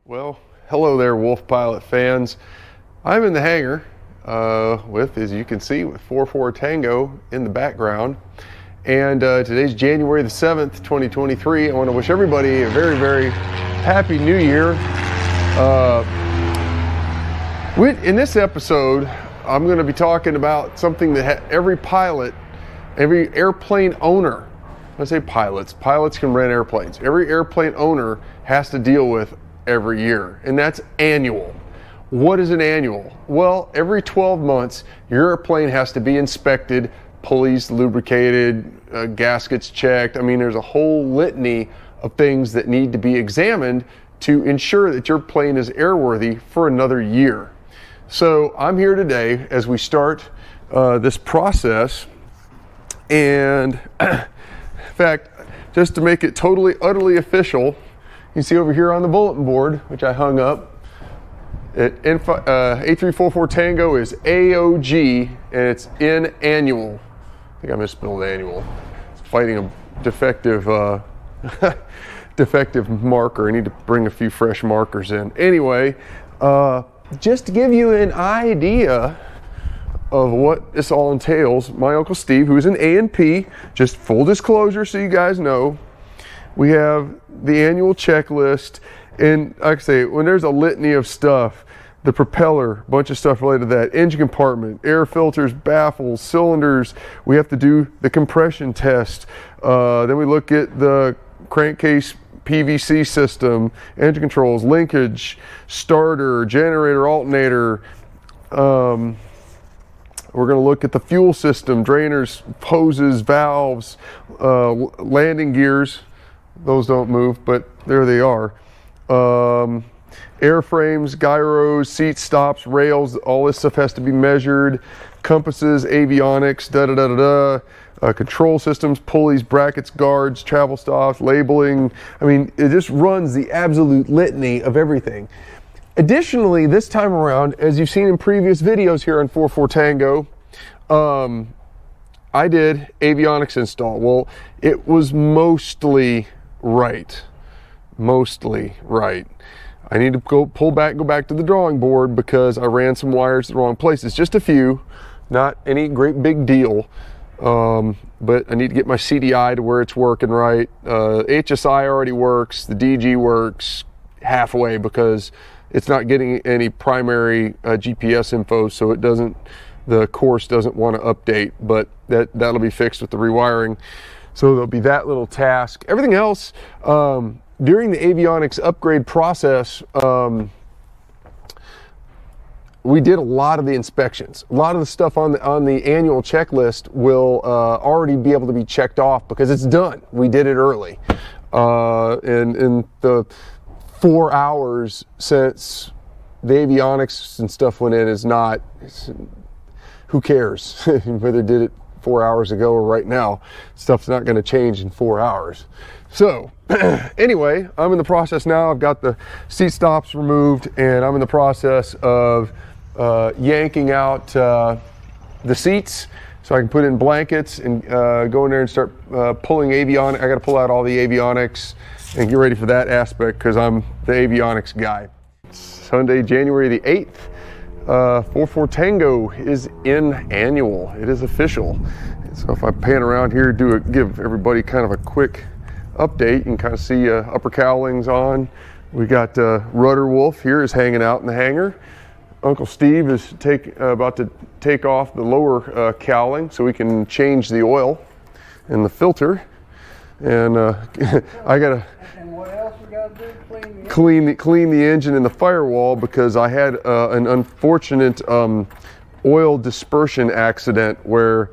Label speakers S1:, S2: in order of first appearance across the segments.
S1: Well, hello there, Wolf Pilot fans. I'm in the hangar as you can see, with 44 Tango in the background. And today's January the 7th, 2023. I want to wish everybody a very, very happy new year. In this episode, I'm going to be talking about something that every pilot, every airplane owner, let's say pilots can rent airplanes. Every airplane owner has to deal with every year, and that's annual. What is an annual? Well, every 12 months, your airplane has to be inspected, pulleys lubricated, gaskets checked. I mean, there's a whole litany of things that need to be examined to ensure that your plane is airworthy for another year. So I'm here today as we start this process, and in fact, just to make it totally, utterly official, you see over here on the bulletin board, which I hung up, N8344 Tango is AOG, and it's in annual. I think I misspelled annual. It's fighting a defective defective marker. I need to bring a few fresh markers in. Anyway, just to give you an idea of what this all entails, my Uncle Steve, who's an A&P, just full disclosure so you guys know, we have the annual checklist, and like I say, when there's a litany of stuff, the propeller, bunch of stuff related to that, engine compartment, air filters, baffles, cylinders, we have to do the compression test, then we look at the crankcase PVC system, engine controls, linkage, starter, generator, alternator. We're going to look at the fuel system, drainers, hoses, valves, landing gears. Those don't move, but there they are. Airframes, gyros, seat stops, rails, all this stuff has to be measured. Compasses, avionics, control systems, pulleys, brackets, guards, travel stops, labeling. I mean, it just runs the absolute litany of everything. Additionally, this time around, as you've seen in previous videos here on 44 Tango, I did avionics install. Well, it was mostly right. I need to go back to the drawing board because I ran some wires to the wrong places. Just a few, not any great big deal. But I need to get my CDI to where it's working right. HSI already works. The DG works halfway because it's not getting any primary GPS info, so it doesn't. The course doesn't want to update, but that'll be fixed with the rewiring. So there'll be that little task. Everything else, during the avionics upgrade process, we did a lot of the inspections. A lot of the stuff on the annual checklist will already be able to be checked off because it's done. We did it early. And the 4 hours since the avionics and stuff went in is not, who cares whether did it 4 hours ago or right now. Stuff's not going to change in 4 hours. So anyway, I'm in the process now. I've got the seat stops removed, and I'm in the process of yanking out the seats so I can put in blankets and go in there and start pulling avionics. I got to pull out all the avionics and get ready for that aspect because I'm the avionics guy. Sunday, January the 8th, 44 Tango is in annual. It is official. So if I pan around here, give everybody kind of a quick update, you can kind of see upper cowlings on. We got Rudder Wolf here is hanging out in the hangar. Uncle Steve is about to take off the lower cowling so we can change the oil and the filter. And I gotta clean the engine and the firewall because I had an unfortunate oil dispersion accident where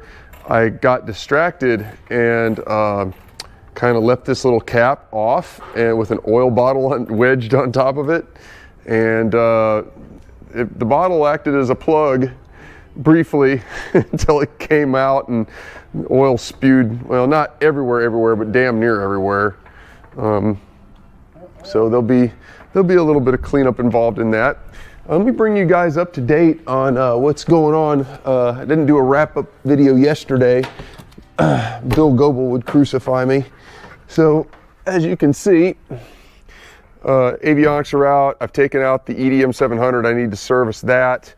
S1: I got distracted and kind of left this little cap off and with an oil bottle wedged on top of it, and the bottle acted as a plug briefly until it came out and oil spewed, well, not everywhere, but damn near everywhere. So there'll be a little bit of cleanup involved in that. Let me bring you guys up to date on what's going on. I didn't do a wrap-up video yesterday. Bill Goebel would crucify me. So as you can see, Avionics are out. I've taken out the EDM 700. I need to service that.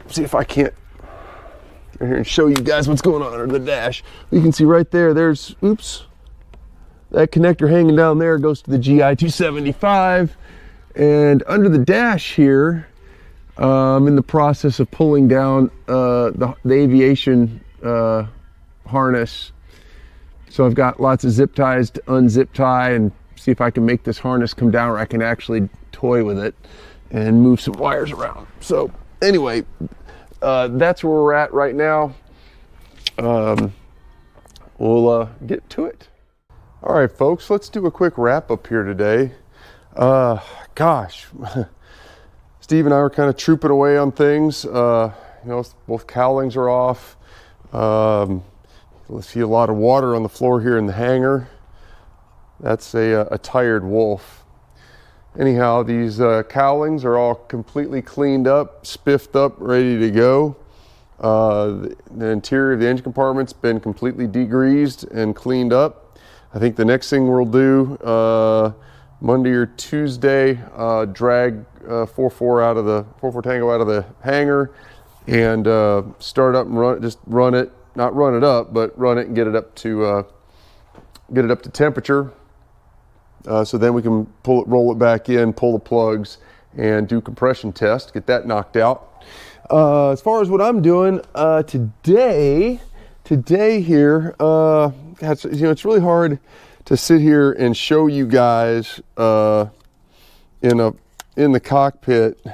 S1: See if I can't get here and show you guys what's going on under the dash. You can see right there, there's, oops, that connector hanging down there goes to the GI 275. And under the dash here, I'm in the process of pulling down the aviation harness. So I've got lots of zip ties to unzip tie and see if I can make this harness come down, or I can actually toy with it and move some wires around. So anyway, that's where we're at right now. We'll get to it. All right, folks, let's do a quick wrap up here today. Gosh, Steve and I were kind of trooping away on things. Both cowlings are off. Let's see a lot of water on the floor here in the hangar. That's a tired wolf. Anyhow, these cowlings are all completely cleaned up, spiffed up, ready to go. The interior of the engine compartment's been completely degreased and cleaned up. I think the next thing we'll do Monday or Tuesday, drag 4.4 out of the 4.4 Tango out of the hangar and start up and run it. Just run it, not run it up, but run it and get it up to temperature. So then we can roll it back in, pull the plugs, and do compression test, get that knocked out. As far as what I'm doing today here, it's really hard to sit here and show you guys in the cockpit.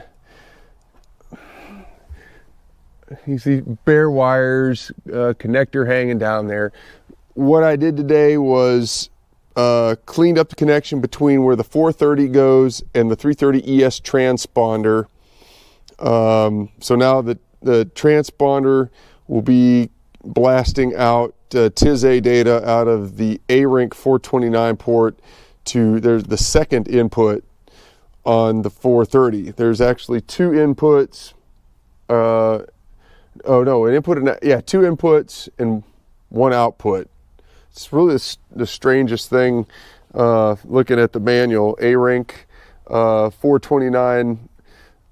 S1: You see bare wires, connector hanging down there. What I did today was cleaned up the connection between where the 430 goes and the 330 ES transponder. So now the transponder will be blasting out TIS-A data out of the A-Rink 429 port to there's the second input on the 430. There's actually two inputs. Two inputs and one output. It's really the strangest thing looking at the manual. A-Rink 429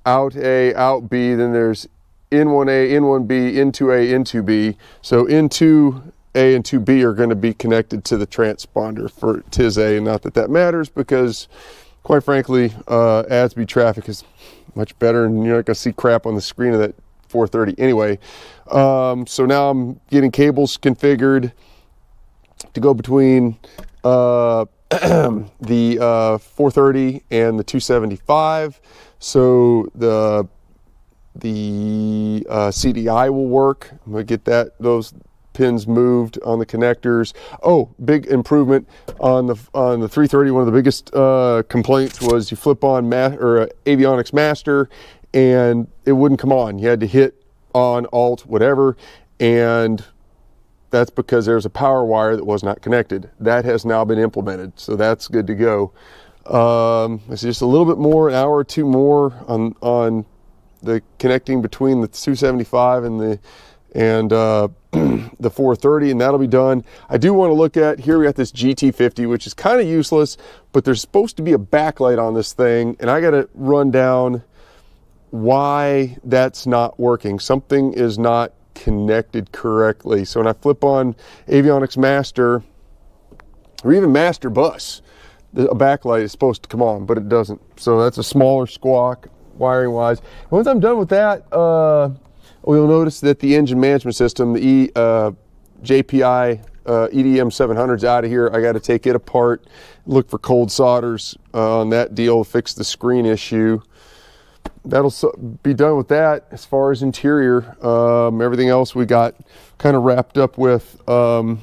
S1: out A, out B, then there's in1A, in1B, in2A, in2B. So in2A and 2B are going to be connected to the transponder for TIS-A. Not that that matters because, quite frankly, ASB traffic is much better and you're not going to see crap on the screen of that 430 anyway. So now I'm getting cables configured to go between the 430 and the 275. So the CDI will work. I'm going to get those pins moved on the connectors. Oh, big improvement on the 330. One of the biggest complaints was you flip on Avionics Master and it wouldn't come on. You had to hit on, alt, whatever, and that's because there's a power wire that was not connected. That has now been implemented, so that's good to go. It's just a little bit more, an hour or two more on the connecting between the 275 and the 430, and that'll be done. I do want to look at, here we got this GT50, which is kind of useless, but there's supposed to be a backlight on this thing, and I got to run down why that's not working. Something is not connected correctly. So when I flip on Avionics Master, or even Master Bus, a backlight is supposed to come on, but it doesn't. So that's a smaller squawk, wiring wise. Once I'm done with that, you'll notice that the engine management system, the JPI EDM 700 is out of here. I got to take it apart, look for cold solders on that deal, fix the screen issue. That'll be done with that. As far as interior, everything else we got kind of wrapped up with back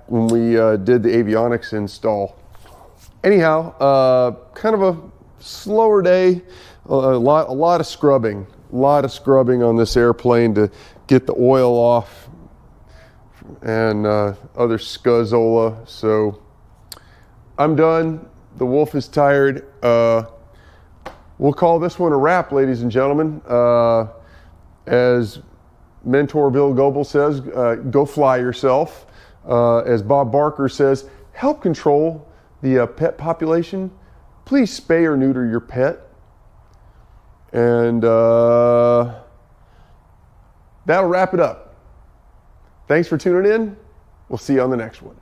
S1: when we did the avionics install. Anyhow, kind of a slower day, a lot of scrubbing on this airplane to get the oil off and other scuzzola. So I'm done. The wolf is tired. We'll call this one a wrap, ladies and gentlemen. As Mentor Bill Goebel says, go fly yourself. As Bob Barker says, help control the pet population. Please spay or neuter your pet. And that'll wrap it up. Thanks for tuning in. We'll see you on the next one.